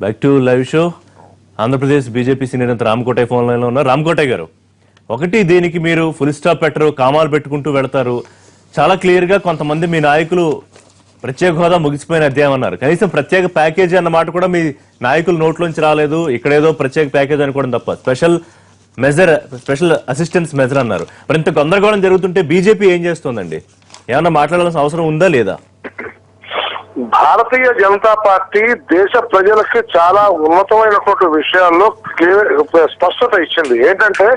Back to live show. Andhra Pradesh BJP senior నేత Ramakotaiah phone లైన్లో ఉన్నారు. రామకోటయ్య గారు, ఒకటి దీనికి మీరు ఫుల్ స్టాప్ పెట్టరు, కామాలు పెట్టుకుంటూ వెళతారు. చాలా క్లియర్గా కొంతమంది మీ నాయకులు ప్రత్యేక హోదా ముగిసిపోయిన అధ్యాయం అన్నారు. కనీసం ప్రత్యేక ప్యాకేజీ అన్న మాట కూడా మీ నాయకులు నోట్లోంచి రాలేదు. ఇక్కడేదో ప్రత్యేక ప్యాకేజ్ అనుకోవడం తప్ప స్పెషల్ అసిస్టెన్స్ మెజర్ అన్నారు. మరి ఇంత గందరగోళం జరుగుతుంటే బీజేపీ ఏం చేస్తోందండి? ఏమన్నా మాట్లాడాల్సిన అవసరం ఉందా లేదా? భారతీయ జనతా పార్టీ దేశ ప్రజలకి చాలా ఉన్నతమైనటువంటి విషయాల్లో స్పష్టత ఇచ్చింది. ఏంటంటే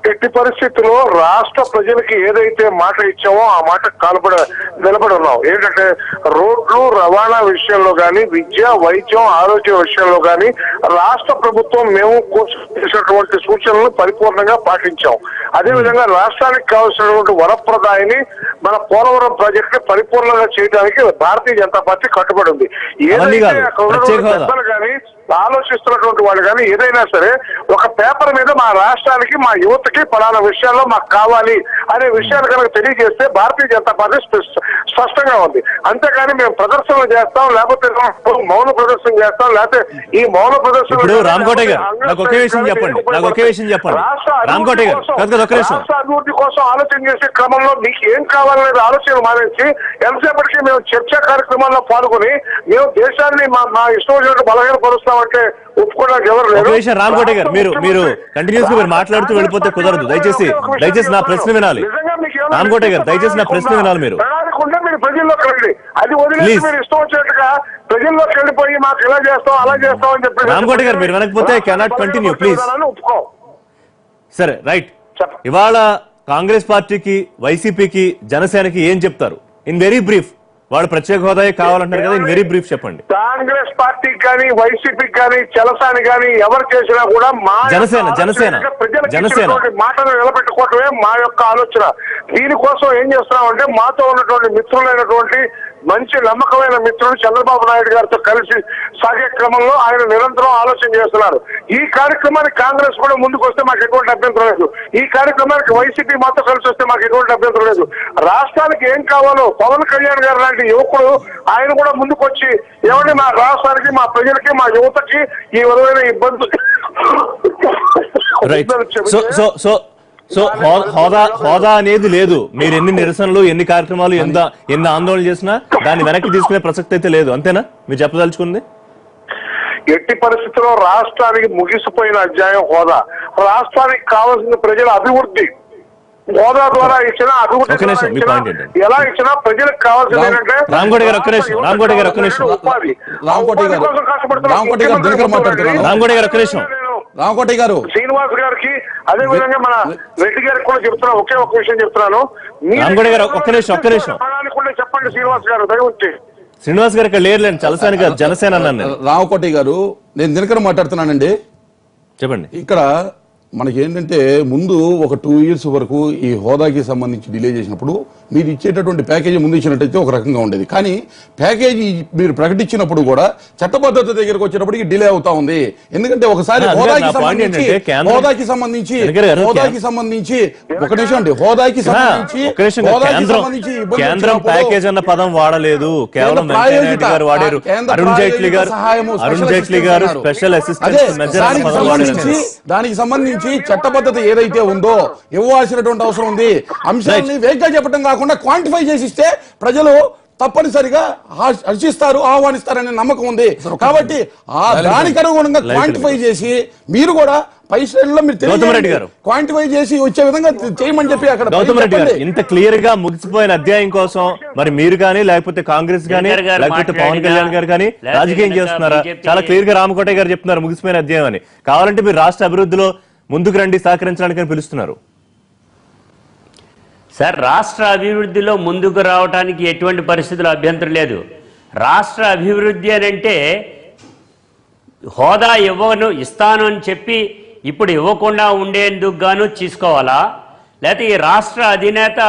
ఎట్టి పరిస్థితుల్లో రాష్ట్ర ప్రజలకి ఏదైతే మాట ఇచ్చామో ఆ మాట నిలబడి ఉన్నాం. ఏంటంటే రోడ్లు రవాణా విషయంలో కానీ, విద్య వైద్యం ఆరోగ్య విషయంలో కానీ రాష్ట్ర ప్రభుత్వం మేము చేసినటువంటి సూచనలను పరిపూర్ణంగా పాటించాం. అదేవిధంగా రాష్ట్రానికి కావాల్సినటువంటి వరప్రదాయిని మన పోలవరం ప్రాజెక్ట్ ని పరిపూర్ణంగా చేయడానికి భారతీయ జనతా పార్టీ కట్టుబడి ఉంది. ఏదైతే పెద్దలు కానీ ఆలోచిస్తున్నటువంటి వాళ్ళు కానీ ఏదైనా సరే ఒక పేపర్ మీద మా రాష్ట్రానికి మా యువతకి పలానా విషయాల్లో మాకు కావాలి అనే విషయాలు కనుక తెలియజేస్తే భారతీయ జనతా పార్టీ స్పష్టంగా ఉంది. అంతేకాని మేము ప్రదర్శనలు చేస్తాం, లేకపోతే మౌన ప్రదర్శన చేస్తాం, లేకపోతే ఈ మౌన ప్రదర్శన రాష్ట్ర అభివృద్ధి కోసం ఆలోచన చేసే క్రమంలో మీకు ఏం కావాలనేది ఆలోచన మానేసి ఎంతసేపటికి మేము చర్చా కార్యక్రమాల్లో పాల్గొని మేము దేశాన్ని మా ఇష్టం వచ్చినట్టు బలహీనపరుస్తామంటే ఒప్పుకోవడానికి ఎవరు లేరు. రామకోటయ్య గారు, మీరు కంటిన్యూస్ గా మీరు మాట్లాడుతూ వెళ్ళిపోతే కుదరదు. దయచేసి నా ప్రశ్న వినాలి. రామకోటయ్య గారు, దయచేసి నా ప్రశ్న వినాలి. మీరు ప్రజల్లోకి రండి. అది వదిలేసి మీరు ఇష్టం వచ్చినట్టుగా ప్రజల్లోకి వెళ్ళిపోయి మాకు ఇలా చేస్తాం అలా చేస్తాం అని చెప్పి రామకోటయ్య గారు మీరు వెనకపోతే కెనాట్ కంటిన్యూ ప్లీజ్. సరే, రైట్. ఇవాళ కాంగ్రెస్ పార్టీకి, వైసీపీకి, జనసేనకి ఏం చెప్తారు? In very brief. వాళ్ళు ప్రత్యేక హోదా కావాలంటారు కదా, ఇన్ వెరీ బ్రీఫ్ చెప్పండి. కాంగ్రెస్ పార్టీకి కానీ, వైసీపీకి కానీ, చలసాని కానీ ఎవరు చేసినా కూడా మా ప్రజలకు మాటను నిలబెట్టుకోవటమే మా యొక్క ఆలోచన. దీనికోసం ఏం చేస్తున్నామంటే మాతో ఉన్నటువంటి మిత్రులైనటువంటి మంచి నమ్మకమైన మిత్రులు చంద్రబాబు నాయుడు గారితో కలిసి సాగే క్రమంలో ఆయన నిరంతరం ఆలోచన చేస్తున్నారు. ఈ కార్యక్రమానికి కాంగ్రెస్ కూడా ముందుకు వస్తే మాకు ఎటువంటి అభ్యంతరం లేదు. ఈ కార్యక్రమానికి వైసీపీ మాతో కలిసి వస్తే మాకు ఎటువంటి అభ్యంతరం లేదు. రాష్ట్రానికి ఏం కావాలో పవన్ కళ్యాణ్ గారు లాంటి యువకుడు ఆయన కూడా ముందుకు వచ్చి ఎవరిని మా రాష్ట్రానికి, మా ప్రజలకి, మా యువతకి ఈ విధమైన ఇబ్బందులు సో హోదా అనేది లేదు. మీరు ఎన్ని నిరసనలు, ఎన్ని కార్యక్రమాలు, ఎన్ని ఆందోళన చేసినా దాన్ని వెనక్కి తీసుకునే ప్రసక్తి అయితే లేదు. అంతేనా మీరు చెప్పదలుచుకుంది? ఎట్టి పరిస్థితుల్లో రాష్ట్రానికి ముగిసిపోయిన అధ్యాయం హోదా. రాష్ట్రానికి కావాల్సిన ప్రజల అభివృద్ధి హోదా ద్వారా ఇచ్చిన అభివృద్ధి ఎలా ఇచ్చినా ప్రజలకు కావాల్సింది ఏంటంటే రామకోటయ్య గారు, శ్రీనివాస్ గారికి అదే విధంగా మన రెడ్డి గారికి కూడా చెప్తున్నా, ఒకే ఒక విషయం చెప్తున్నాను. చెప్పండి శ్రీనివాస్ గారు, దయవుంచి. శ్రీనివాస్ గారు ఇక్కడ లేరు, చలసాని గారు, జనసేన అన్నాను. రామకోటయ్య గారు, నేను దినకర్ మాట్లాడుతున్నానండి. చెప్పండి. ఇక్కడ మనకి ఏంటంటే ముందు ఒక 2 years వరకు ఈ హోదాకి సంబంధించి డిలే చేసినప్పుడు మీరు ఇచ్చేటటువంటి ప్యాకేజీ ముందు ఇచ్చినట్టయితే ఒక రకంగా ఉండేది. కానీ ప్యాకేజీ మీరు ప్రకటించినప్పుడు కూడా చట్టబద్ధత దగ్గరకు వచ్చేటప్పటికి డిలే అవుతా ఉంది. ఎందుకంటే ఒకసారి హోదాకి సంబంధించి ఒక నిమిషం అండి, హోదాకి సంబంధించి కేంద్రం ప్యాకేజ్ అన్న పదం వాడలేదు, కేవలం అరుణ్ జైట్లీ గారు స్పెషల్ అసిస్టెంట్ దానికి సంబంధించి చట్టబద్ధత ఏదైతే ఉందో ఇవ్వాల్సినటువంటి అవసరం ఉంది. అంశాన్ని వేగ్గా చెప్పడం కాకుండా క్వాంటిఫై చేసి ఇస్తే ప్రజలు తప్పనిసరిగా హర్షిస్తారు, ఆహ్వానిస్తారనే నమ్మకం ఉంది. కాబట్టి ఆ దానికి అనుగుణంగా క్వాంటిఫై చేసి మీరు కూడా పై స్టేజ్లో మీరు క్వాంటిఫై చేసి వచ్చే విధంగా చేయమని చెప్పి అక్కడ గౌతమ్ రెడ్డి గారు ఇంత క్లియర్ గా ముగిసిపోయిన అధ్యాయం కోసం మరి మీరు కానీ, లేకపోతే కాంగ్రెస్ కానీ, లేకపోతే పవన్ కళ్యాణ్ గారు కానీ రాజకీయం చేస్తున్నారా? చాలా క్లియర్ గా రామకోటయ్య గారు చెప్తున్నారు ముగిసిపోయిన అధ్యాయం అని. కావాలంటే మీరు రాష్ట్ర అభివృద్ధిలో ముందుకు రండి, సహకరించడానికి పిలుస్తున్నారు. సార్, రాష్ట్ర అభివృద్ధిలో ముందుకు రావడానికి ఎటువంటి పరిస్థితులు అభ్యంతరం లేదు. రాష్ట్ర అభివృద్ధి అని అంటే హోదా ఇస్తాను అని చెప్పి ఇప్పుడు ఇవ్వకుండా ఉండేందుకు గాను తీసుకోవాలా, లేకపోతే ఈ రాష్ట్ర అధినేత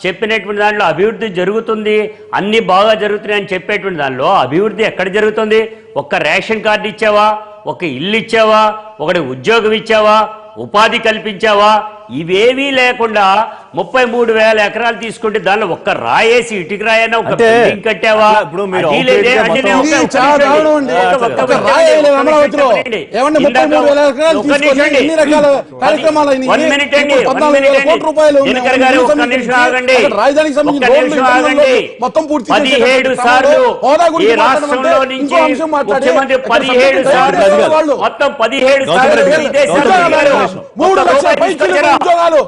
చెప్పినటువంటి దాంట్లో అభివృద్ధి జరుగుతుంది, అన్ని బాగా జరుగుతున్నాయని చెప్పేటువంటి దానిలో అభివృద్ధి ఎక్కడ జరుగుతుంది? ఒక్క రేషన్ కార్డు ఇచ్చావా, ఒక ఇల్లు ఇచ్చావా, ఒకటి ఉద్యోగం ఇచ్చావా, ఉపాధి కల్పించావా? ఇవేవీ లేకుండా 33,000 ఎకరాలు తీసుకుంటే దానిలో ఒక్క రాయేసి ఇటుక రాయైనా ఒక అంటే బిల్డింగ్ కట్టావా? ఇప్పుడు మీరు అది లేదే. outright గా అంటే మొత్తం- నేను ఇది ఒక్క చాలా నిమిషం దారుణం అండి. అండి. ఒక్క ఒక నిమిషం రాయి అండి. అమరావతిలో చెప్పండి. ఏమంటే ఇందాక 33,000 ఎకరాలు ఒక్క తీసుకొని నిమిషం అండి. ఎన్ని రకాల కార్యక్రమాలు అయినాయి? వన్ మినిట్ అండి. ఇప్పుడు 14,000 కోట్ల రూపాయలు ఉన్నాయి. దినకర్ గారు ఒక్క సంబంధించి నిమిషం ఆగండి. అక్కడ రాజధానికి సంబంధించిన ఒక్క రోడ్లు, నిమిషం ఇంటర్నల్ ఆగండి. రోడ్లు మొత్తం పూర్తి 17 చేసేటటువంటి సార్లు క్రమంలో హోదా ఈ గురించి రాష్ట్రంలో మాట్లాడమంటే నుంచి ఇంకో అంశం మాట్లాడి ముఖ్యమంత్రి ఇక్కడ 17 సబ్జెక్టు సార్లు తయారు వాళ్ళు. మొత్తం 17 గౌతమ్ సార్లు రెడ్డి గారు, విదేశాల్లో గౌతమ్ రెడ్డి తిరిగారు. గారు, 3 లక్షల ఒక్క పైచిలకు నిమిషం ఉద్యోగాలు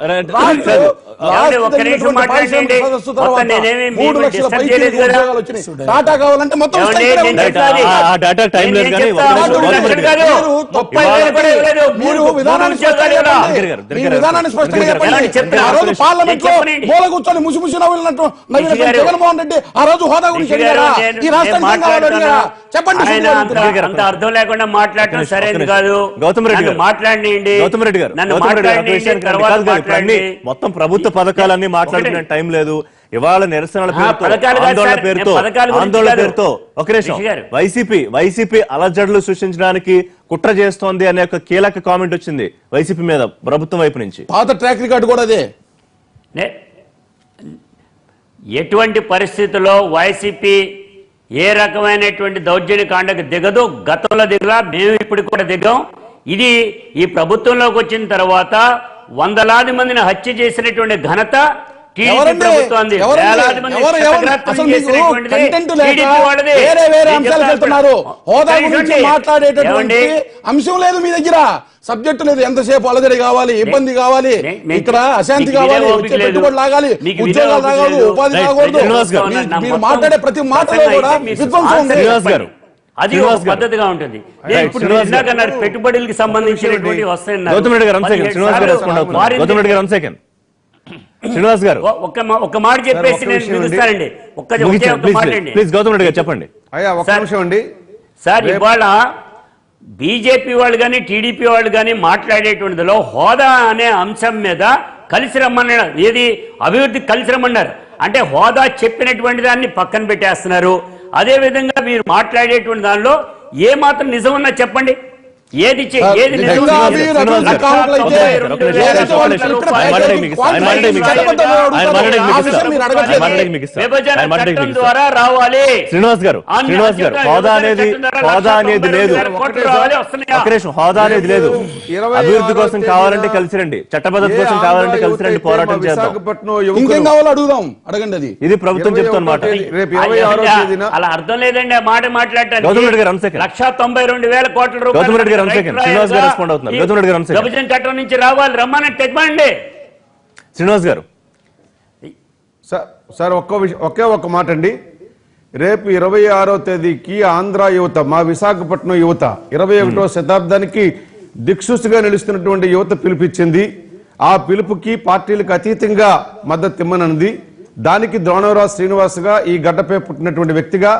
ఏమండి, ఒక్క నిమిషం మాట్లాడండి. మొత్తం నేనేమి 3 లక్షల డిస్టర్బ్ పైచిలకు చేయలేదు కదా. ఉద్యోగాలు వచ్చినాయి. టాటా కావాలంటే మొత్తం ఏమండి, ఇక్కడే నేను ఉంటాయి. చెప్తాను. ఆ డేటా టైం లేదు కానీ నేను ఒక్క నిమిషం, చెప్తాను. గౌతమ్ రెడ్డి గారు. మీరు 30,000 కూడా ఇవ్వలేదు. మీరు విధానాన్ని ఉద్యోగాలు స్పష్టంగా ఇవ్వరా? చెప్పండి. దినకర్ గారు, మీ దినకర్ విధానాన్ని గారు, స్పష్టంగా దినకర్ గారు, చెప్పండి. చెప్తాను. ఆ రోజు పార్లమెంట్ లో చెప్పండి. మూల కూర్చొని ముసి నవ్వినటువంటి గారు. జగన్మోహన్ రెడ్డి ఆ రోజు హోదా గురించి రిషి గారు, అడిగారా? నేను- ఈ రాష్ట్రానికి నేను ఏం కావాలో అడిగారా? చెప్పండి ఆయన సునీల్ అంత గారు. అంత అర్థం లేకుండా మాట్లాడటం ఒక్క సరైనది నిమిషం. కాదు. గౌతమ్ రెడ్డి నన్ను గారు. మాట్లాడండి. గౌతమ్ రెడ్డి గారు, నన్ను గౌతమ్ రెడ్డి గారు, ఒక మాట్లాడండి, విషయానికి రండి. తర్వాత కాదు కాదు, ఇప్పుడు అన్ని మాట్లాడండి. మొత్తం ప్రభుత్వ పథకాలన్నీ మాట్లాడుకునే టైం లేదు. ఇవాళ నిరసనల పేరుతో, పథకాలు కాదు ఆందోళన సార్, పేరుతో, నేను పథకాల గురించి ఆందోళన కాదు. పేరుతో ఒక నిమిషం, రిషి గారు. వైసీపీ అలజడులు సృష్టించడానికి కుట్ర చేస్తోంది అనే ఒక కీలక కామెంట్ వచ్చింది వైసీపీ మీద ప్రభుత్వం వైపు నుంచి. పాత ట్రాక్ రికార్డు కూడా అదే. నే- ఎటువంటి పరిస్థితుల్లో వైసీపీ ఏ రకమైనటువంటి దౌర్జన్యకాండకు దిగదు, గతంలో దిగలా, మేము ఇప్పుడు కూడా దిగాం. ఇది ఈ ప్రభుత్వంలోకి వచ్చిన తర్వాత వందలాది మందిని హత్య చేసినటువంటి ఘనత టీడీపీ ఎవరండి? ప్రభుత్వాన్ని, ఎవరండి? వేలాది మంది ఎవరు? క్షతగాత్రులు అసలు మీకు చేసినటువంటిది కంటెంట్ లేక టీడీపీ వాళ్ళది. వేరే నేను అంశాలకు చెప్తాను. వెళ్తున్నారు. హోదా ఒక్క గురించి నిమిషం. మాట్లాడేటటువంటి ఏమండి? అంశం లేదు మీ దగ్గర, సబ్జెక్టు లేదు. ఎంతసేపు అలజడి కావాలి, ఇబ్బంది కావాలి, ఇక్కడ అశాంతి మీకు కావాలి, వినే వచ్చే ఓపిక లేదు. పెట్టుబడి లాగాలి, మీకు వినే ఉద్యోగాలు ఓపిక రాకూడదు, లేదు. ఉపాధి రైట్, రాకూడదు. శ్రీనివాస్ గారు. మీరు మాట్లాడే ప్రతి మాటలో కూడా విధ్వంసం ఉంది. శ్రీనివాస్ గారు. అది ఒక శ్రీనివాస్ గారు. పద్ధతిగా ఉంటుంది. రైట్, ఇప్పుడు శ్రీనివాస్ ఇందాక గారు. అన్నారు పెట్టుబడులకు సంబంధించినటువంటి వస్తాయన్నారు. గౌతమ్ రెడ్డి గారు, వన్ సెకండ్. శ్రీనివాస్ గారు రెస్పాండ్ అవుతున్నారు. గౌతమ్ రెడ్డి గారు, వన్ సెకండ్. శ్రీనివాస్ గారు, ఒక్క మాట చెప్పేసి నేను ముగిస్తానండి. ఒకే ఒక్క మాట అండి. ప్లీజ్ గౌతమ్ రెడ్డి గారు చెప్పండి. అయ్యా ఒక్క సార్. నిమిషం అండి. సార్, ఇవాళ బీజేపీ వాళ్ళు కానీ టీడీపీ వాళ్ళు కానీ మాట్లాడేటువంటిలో హోదా అనే అంశం మీద కలిసి రమ్మన్నారు. ఏది అభివృద్ధి కలిసి రమ్మన్నారు అంటే హోదా చెప్పినటువంటి దాన్ని పక్కన పెట్టేస్తున్నారు. అదే విధంగా మీరు మాట్లాడేటువంటి దానిలో ఏ మాత్రం నిజం ఉన్నా చెప్పండి. ఏది ఏది నిజం? నిజంగా మీరు అభివృద్ధి కావాలైతే ఏదైతే వాళ్ళు చెప్పిన విభజన చట్టం ద్వారా రావాలి. శ్రీనివాస్ గారు, శ్రీనివాస్ గారు, హోదా అనేది లేదు. ఒక నిమిషం, హోదా అనేది లేదు. అభివృద్ధి కోసం కావాలంటే కలిసి రండి, చట్టబద్ధత కోసం కావాలంటే కలిసి రండి, పోరాటం చేద్దాం. ఇంకేం కావాలో అడుగుదాం, అడగండి. అది ఇది ప్రభుత్వం చెప్తున్నమాట. రేపు 26వ తేదీన అలా అర్థం లేదండి ఆ మాట మాట్లాడటానికి. గౌతమ్ రెడ్డి గారు, one second. 192,000 కోట్ల రూపాయలు గౌతమ్ రెడ్డి గారు, one second. శ్రీనివాస్ గారు రెస్పాండ్ అవుతున్నారు. గౌతమ్ రెడ్డి గారు, one second. విభజన చట్టం నుంచి రావాలి, రమ్మని తెచ్చుకోండి. శ్రీనివాస్ గారు, సార్ ఒకే ఒక్క మాట అండి. రేపు 26వ తేదీకి ఆంధ్ర యువత, మా విశాఖపట్నం యువత 21వ శతాబ్దానికి దిక్సూచిగా నిలుస్తున్నటువంటి యువత పిలుపిచ్చింది. ఆ పిలుపుకి పార్టీలకు అతీతంగా మద్దతు ఇమ్మనుంది. దానికి ద్రోణవరాజు శ్రీనివాస్గా, ఈ గడ్డపై పుట్టినటువంటి వ్యక్తిగా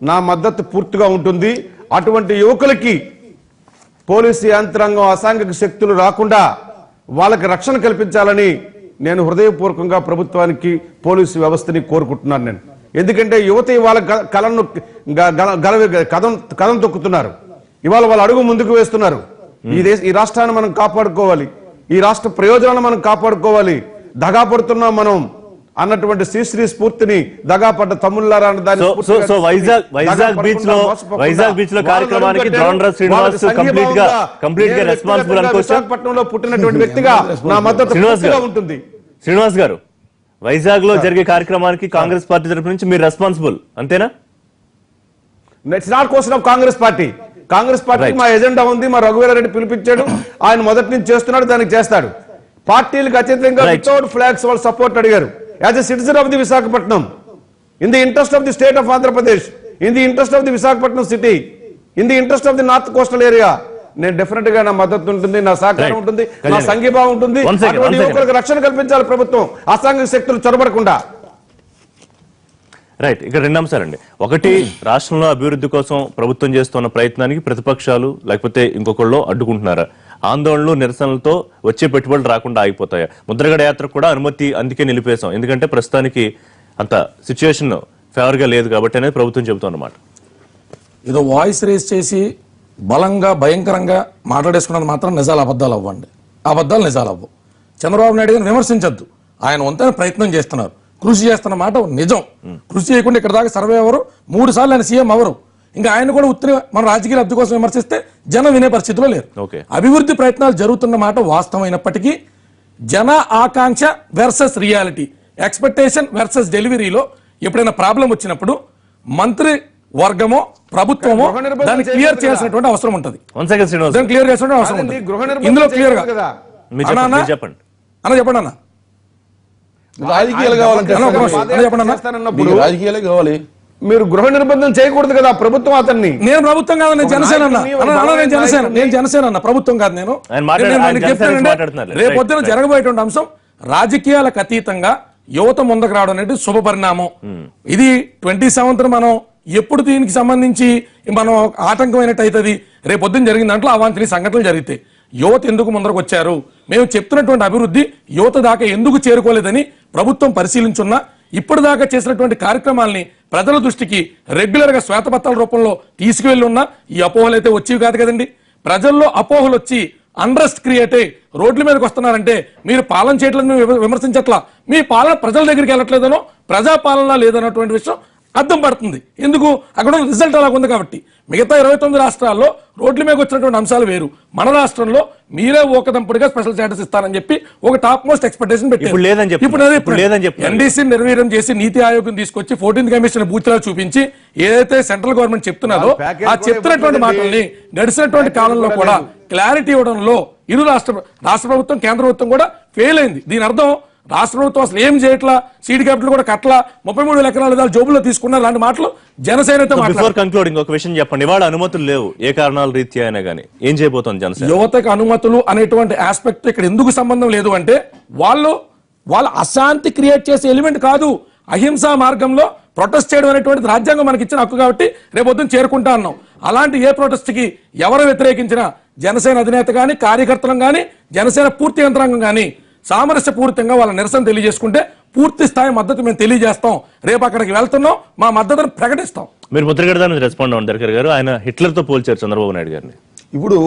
నా మద్దతు పూర్తిగా ఉంటుంది. అటువంటి యువకులకి పోలీసు యంత్రాంగం, అసాంఘిక శక్తులు రాకుండా వాళ్ళకి రక్షణ కల్పించాలని నేను హృదయపూర్వకంగా ప్రభుత్వానికి, పోలీసు వ్యవస్థని కోరుకుంటున్నాను నేను. ఎందుకంటే యువత ఇవాళ కలను కథం తొక్కుతున్నారు. ఇవాళ వాళ్ళ అడుగు ముందుకు వేస్తున్నారు. ఈ రాష్ట్రాన్ని మనం కాపాడుకోవాలి, ఈ రాష్ట్ర ప్రయోజనాలను మనం కాపాడుకోవాలి. దగా పడుతున్నాం మనం అన్నటువంటి శ్రీశ్రీ స్ఫూర్తిని, దగాపడ్డ తమ్ముళ్ళారా అన్న దాని సో వైజాగ్ బీచ్ లో కార్యక్రమానికి ద్రోణరాజు శ్రీనివాస్ కంప్లీట్ గా రెస్పాన్సిబుల్ అనుకోవచ్చు. విశాఖపట్నంలో పుట్టినటువంటి వ్యక్తిగా నా మద్దతు పూర్తిగా ఉంటుంది. శ్రీనివాస్ గారు, వైజాగ్ లో జరిగే కార్యక్రమానికి కాంగ్రెస్ పార్టీ తరఫు నుంచి మీరు రెస్పాన్సిబుల్ అంతేనా? It's not question of Congress party. Congress పార్టీకి మా ఎజెండా ఉంది. మా రఘువీరారెడ్డి పిలిపించాడు, ఆయన మొదటి నుంచి చేస్తున్నాడు, దానికి చేస్తాడు. పార్టీలకు అతీతంగా వితౌట్ ఫ్లాగ్స్ వాళ్ళు సపోర్ట్ అడిగారు. As a citizen of the Visakhapatnam, in the interest of the state of Andhra Pradesh, in the interest of the Visakhapatnam city, in the interest of the north coastal area, నేను డెఫినెట్ గా నా మద్దతు ఉంటుంది, నా సహకారం ఉంటుంది, నా సంఘీభావం ఉంటుంది. అటువంటి యువకులకు రక్షణ కల్పించాలి ప్రభుత్వం, అసాంఘిక శక్తులు చొరబడకుండా. రైట్, ఇక్కడ రెండు అంశాలండి. ఒకటి, రాష్ట్రంలో అభివృద్ధి కోసం ప్రభుత్వం చేస్తున్న ప్రయత్నానికి ప్రతిపక్షాలు లేకపోతే ఇంకొకళ్ళు అడ్డుకుంటున్నారా? ఆందోళనలు, నిరసనలతో వచ్చే పెట్టుబడులు రాకుండా ఆగిపోతాయా? ముద్రగడ యాత్ర కూడా అనుమతి అందుకే నిలిపేశాం, ఎందుకంటే ప్రస్తుతానికి అంత సిచ్యువేషన్ ఫేవర్ గా లేదు కాబట్టి అనేది ప్రభుత్వం చెబుతున్నమాట. ఏదో వాయిస్ రేస్ చేసి బలంగా భయంకరంగా మాట్లాడేసుకున్నది మాత్రం నిజాలు అబద్ధాలు అవ్వండి. అబద్ధాలు నిజాలు అవ్వవు. చంద్రబాబు నాయుడు గారిని విమర్శించద్దు, ఆయన వంతైన ప్రయత్నం చేస్తున్నారు, కృషి చేస్తున్న మాట నిజం. కృషి చేయకుండా ఇక్కడ దాకా సర్వే అవ్వరు, 3 సార్లు ఆయన సీఎం అవరు. ఇంకా ఆయన కూడా ఉత్తర మన రాజకీయ లబ్ధి కోసం విమర్శిస్తే జనం వినే పరిస్థితిలో లేరు. Okay. అభివృద్ధి ప్రయత్నాలు జరుగుతున్న మాట వాస్తవమైనప్పటికీ జన ఆకాంక్ష వర్సెస్ రియాలిటీ, ఎక్స్పెక్టేషన్ వర్సెస్ డెలివరీలో ఎప్పుడైనా ప్రాబ్లం వచ్చినప్పుడు మంత్రి వర్గమో ప్రభుత్వమో గృహ నిర్బంధం దాన్ని క్లియర్ చేయకూడదు చేయాల్సినటువంటి అవసరం ఉంటుంది. వన్ సెకండ్ శ్రీనివాస్ దాన్ని క్లియర్ చేయాల్సిన అవసరం కాదండి, గృహ ఉంటుంది. నిర్బంధం ఇందులో క్లియర్ గా చేయకూడదు కదా. మీరు చెప్పండి అన్న చెప్పండి అన్న, రాజకీయాలు కావాలంటే అన్న, ఒక నిమిషం. అన్న చెప్పండి అన్న. చేస్తానన్నప్పుడు మీకు రాజకీయాలే కావాలి. మీరు గృహ నిర్బంధం చేయకూడదు కదా ప్రభుత్వం అతన్ని. నేను ప్రభుత్వం కాదు, నేను జనసేన అన్న. నేను జనసేన అన్న, ప్రభుత్వం కాదు. నేను ఆయన మాట్లాడు- ఆయన జనసేన నుంచి మాట్లాడుతున్నారు. రేపొద్దున రైట్. జరగబోయేటువంటి అంశం రాజకీయాలకు అతీతంగా యువత ముందుకు రావడం అనేది శుభ పరిణామం. ఇది 27th మనం ఎప్పుడు దీనికి సంబంధించి మనం ఆటంకమైనట్టు అవుతుంది. రేపొద్దున జరిగిన దాంట్లో అవాంఛనీయ సంఘటనలు జరుగుతాయి. యువత ఎందుకు ముందరకు వచ్చారు, మేము చెప్తున్నటువంటి అభివృద్ధి యువత దాకా ఎందుకు చేరుకోలేదని ప్రభుత్వం పరిశీలించున్నా ఇప్పటిదాకా చేసినటువంటి కార్యక్రమాల్ని ప్రజల దృష్టికి రెగ్యులర్ గా శ్వేతపత్రాల రూపంలో తీసుకువెళ్ళి ఉన్నా ఈ అపోహలు అయితే వచ్చేవి కాదు కదండి. ప్రజల్లో అపోహలు వచ్చి అండ్రెస్ట్ క్రియేట్ అయ్యి రోడ్ల మీదకి వస్తున్నారంటే మీరు పాలన చేయట్లేదు, విమర్శించట్లా, మీ పాలన ప్రజల దగ్గరికి వెళ్ళట్లేదనో ప్రజా పాలన లేదన్నటువంటి విషయం అర్థం పడుతుంది. ఎందుకు అక్కడ రిజల్ట్ అలా ఉంది కాబట్టి. మిగతా 29 రాష్ట్రాల్లో రోడ్ల మీద వచ్చినటువంటి అంశాలు వేరు. మన రాష్ట్రంలో మీరే ఓకదంపుడిగా స్పెషల్ స్టేటస్ ఇస్తారని చెప్పి ఒక టాప్ మోస్ట్ ఎక్స్పెక్టేషన్ ఇప్పుడు లేదని చెప్తున్నారు. ఇప్పుడు లేదని చెప్తున్నారు. ఎన్డీసీ నిర్వీర్యం చేసి నీతి ఆయోగ్ తీసుకొచ్చి 14th కమిషన్ బూత్లా చూపించి ఏదైతే సెంట్రల్ గవర్నమెంట్ చెప్తున్నారో ఆ చెప్తున్నటువంటి మాటల్ని గడిచినటువంటి కాలంలో కూడా క్లారిటీ ఇవ్వడంలో ఇరు రాష్ట్ర ప్రభుత్వం కేంద్ర ప్రభుత్వం కూడా ఫెయిల్ అయింది. దీని అర్థం రాష్ట్ర ప్రభుత్వం అసలు ఏం చేయట్లా, సీడ్ క్యాపిటల్ కూడా కట్లా, 33 ఎకరాల జోబులో తీసుకున్నారు. లాంటి మాటలు జనసేనతో బిఫోర్ కన్క్లూడింగ్ ఒక విషయం చెప్పండి. ఇవాళ అనుమతులు లేవు ఏ కారణాల రీత్యా అయినా కానీ, ఏం చేయబోతోంది జనసేన? యువతకు అనుమతులు అనేటువంటి ఆస్పెక్ట్ ఇక్కడ ఎందుకు సంబంధం లేదు అంటే వాళ్ళ అశాంతి క్రియేట్ చేసే ఎలిమెంట్ కాదు. అహింసా మార్గంలో ప్రొటెస్ట్ చేయడం అనేటువంటిది రాజ్యాంగం మనకి ఇచ్చిన హక్కు కాబట్టి రేపొద్దున చేరుకుంటా అన్నాం. అలాంటి ఏ ప్రొటెస్ట్ కి ఎవరు వ్యతిరేకించినా జనసేన అధినేత గాని, కార్యకర్తలం గాని, జనసేన పూర్తి యంత్రాంగం గాని సామరస్యపూరితంగా వాళ్ళ నిరసన తెలియజేసుకుంటే పూర్తి స్థాయి మద్దతు మేము తెలియజేస్తాం. రేపు అక్కడికి వెళ్తున్నాం, మా మద్దతును ప్రకటిస్తాం. మీరు ముద్రగడ దాని రెస్పాండ్ అవ్వండి దర్కర్ గారు. ఆయన హిట్లర్ తో పోల్చారు చంద్రబాబు నాయుడు గారిని. ఇప్పుడు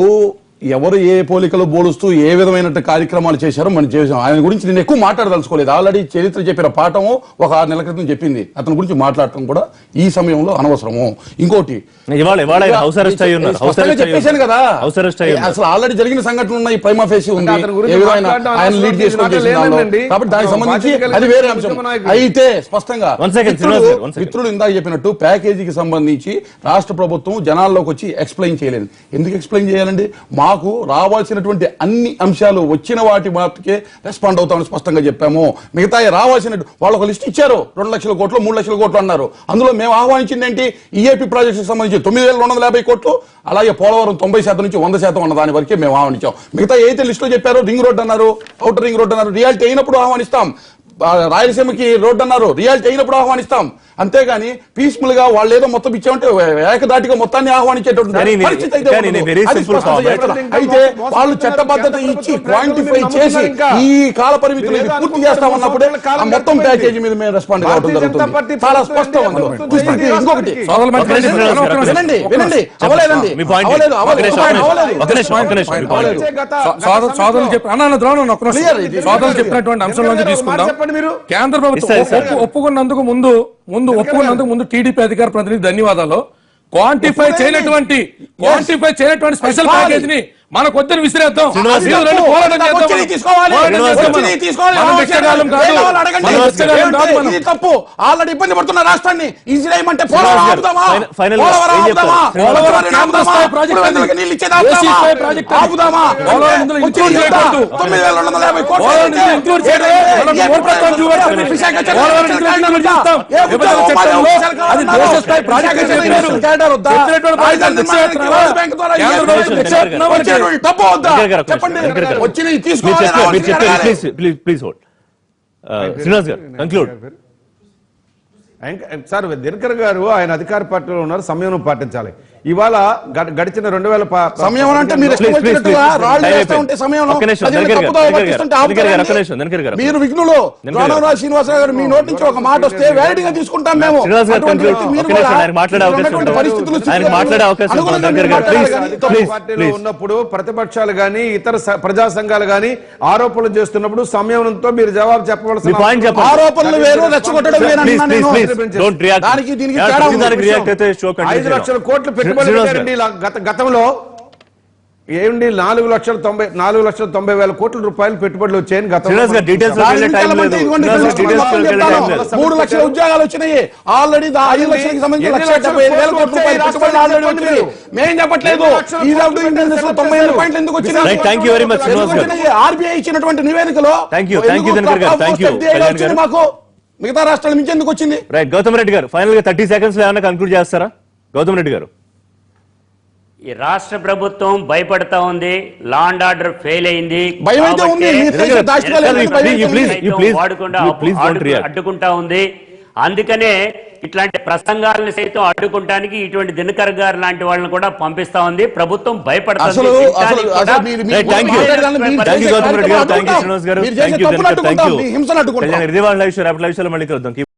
ఎవరు ఏ పోలికలు బోలుస్తూ ఏ విధమైన కార్యక్రమాలు చేశారో మనం చేసాం. ఆయన గురించి నేను ఎక్కువ మాట్లాడదలుచుకోలేదు. ఆల్రెడీ చరిత్ర చెప్పిన పాఠము ఒక 6 నెలల క్రితం చెప్పింది. అతని గురించి మాట్లాడటం కూడా ఈ సమయంలో అనవసరము. ఇంకోటి ఇవాళ ఆయన హౌస్ అరెస్ట్ అయ్యి ఉన్నారు. చెప్పేశాను కదా, హౌస్ అరెస్ట్ అయ్యి అసలు ఆల్రెడీ జరిగిన సంఘటనలు ఉన్నాయి. ప్రైమా ఫేసి ఉంది, అతని గురించి ఏ విధమైన మాట్లాడడం ఆయన లీడ్ చేసుకొని చేసిన దానిలో. లేదండి. కాబట్టి దానికి సంబంధించి అది వేరే అంశం. అయితే స్పష్టంగా One second, శ్రీనివాస్ గారు, one second. మిత్రులు ఇందాక చెప్పినట్టు ప్యాకేజీకి సంబంధించి రాష్ట్ర ప్రభుత్వం జనాల్లోకి వచ్చి ఎక్స్ప్లెయిన్ చేయలేదు. ఎందుకు ఎక్స్ప్లెయిన్ చేయాలండి? మాకు రావాల్సినటువంటి అన్ని అంశాలు వచ్చిన వాటి మాటకే రెస్పాండ్ అవుతామని స్పష్టంగా చెప్పాము. మిగతా రావాల్సిన వాళ్ళు ఒక లిస్ట్ ఇచ్చారు, 2 లక్షల కోట్లు 3 లక్షల కోట్లు అన్నారు. అందులో మేము ఆహ్వానించింది ఏంటి? ఈఏపీ ప్రాజెక్ట్స్ సంబంధించి 9,250 కోట్లు, అలాగే పోలవరం 90% నుంచి 100% అన్న దాని వరకే మేము ఆహ్వానించాం. మిగతా ఏదైతే లిస్టులో చెప్పారో రింగ్ రోడ్ అన్నారు, అవుటర్ రింగ్ రోడ్ అన్నారు, రియాలిటీ అయినప్పుడు ఆహ్వానిస్తాం. రాయలసీమకి రోడ్డు అన్నారు, రియాలిటీ అయినప్పుడు ఆహ్వానిస్తాం. అంతేగాని పీస్ఫుల్ గా వాళ్ళు ఏదో మొత్తం ఇచ్చామంటే ఏకదాటిగా మొత్తాన్ని ఆహ్వానించేటువంటి పరిస్థితి అయితే ఉండదు. అది స్పష్టంగా చెప్పాలి. అయితే వాళ్ళు చట్టబద్ధత ఇచ్చి క్వాంటిఫై చేసి ఈ కాల పరిమితులు ఇది పూర్తి చేస్తామన్నప్పుడే ఆ మొత్తం ప్యాకేజీ మీద మేము రెస్పాండ్ కావడం జరుగుతుంది. చాలా స్పష్టం అందులో. ఇంకొకటి వినండి వినండి, అవలేదండి, అవలేదు సోదరులు సోదరులు చెప్పినటువంటి అంశం నుంచి తీసుకుందాం. కేంద్ర ప్రభుత్వం ఒప్పుకున్నందుకు ముందు టీడీపీ అధికార ప్రతినిధి ధన్యవాదాలు. క్వాంటిఫై చేయనటువంటి స్పెషల్ ప్యాకేజ్ ని మన కొద్దిని విసిరేద్దాం. తప్పు ఆల్రెడీ ఇబ్బంది పడుతున్న రాష్ట్రాన్ని ఈజీమంటే డబ్బు వద్దా చెప్పండి. వచ్చి ప్లీజ్ హోల్డ్. శ్రీనివాస్ గారు కంక్లూడ్. సార్ దినకర్ గారు ఆయన అధికార పార్టీలో ఉన్నారు, సమయం పాటించాలి. ఇవాళ గడిచిన 2000 సమయం అంటే మీరు ఇష్టం వచ్చినట్టుగా రాళ్ళు వేస్తా ఉంటే సమయంలో ప్రజల్ని తప్పుదోవ పట్టిస్తుంటే ఆపుతారండి. మీరు విఘ్నులు రామరాజు శ్రీనివాసరావు గారు మీ నోటి నుంచి ఒక మాట వస్తే వ్యాలిడ్ గా తీసుకుంటాం మేము. అటువంటి వ్యక్తి మీరు కూడా ఉన్నటువంటి పరిస్థితులు అనుగుణంగా మీరు మాట్లాడాలి కానీ పార్టీలో ఉన్నప్పుడు ప్రతిపక్షాలు గాని ఇతర ప్రజా సంఘాలు గాని ఆరోపణలు చేస్తున్నప్పుడు సమయంతో మీరు జవాబు చెప్పవలసిన పాయింట్ చెప్పండి. ఆరోపణలు వేరు, రెచ్చగొట్టడం వేరు అంటున్నా నేను. దానికి దీనికి తేడా ఉంది. 5 లక్షల కోట్లు పెట్టుబడి పెట్టారండి గతంలో. ఏంటి 4,90,000 కోట్ల రూపాయలు పెట్టుబడులు వచ్చాయని గతంలో. 3 లక్షల ఉద్యోగాలు వచ్చినాయి ఆల్రెడీ. 5 లక్షలకు సంబంధించి 1,75,000 కోట్ల రూపాయలు పెట్టుబడులు ఆల్రెడీ వచ్చినాయి. మేం చెప్పట్లేదు. ఈ 97 పాయింట్లు ఎందుకు వచ్చినాయి? Thank you very much Srinivas గారు. ఆర్బీఐ ఇచ్చినటువంటి నివేదికలో మాకు మిగతా రాష్ట్రాల నుంచి ఎందుకు వచ్చింది? రైట్, గౌతమ్ రెడ్డి గారు ఫైనల్ గా 30 సెకండ్స్ లో ఏమైనా కన్క్లూడ్ చేస్తారా? గౌతమ్ రెడ్డి గారు. ఈ రాష్ట్ర ప్రభుత్వం భయపడతా ఉంది, లా అండ్ ఆర్డర్ ఫెయిల్ అయింది, భయం అయితే ఉంది. అడ్డుకుంటా ఉంది. అందుకనే ఇట్లాంటి ప్రసంగాలను సైతం అడ్డుకుంటానికి ఇటువంటి దినకర్ గారు లాంటి వాళ్ళని కూడా పంపిస్తా ఉంది. ప్రభుత్వం భయపడుతుంది. హింసను అడ్డుకుంటాం. మళ్ళీ కలుద్దాం.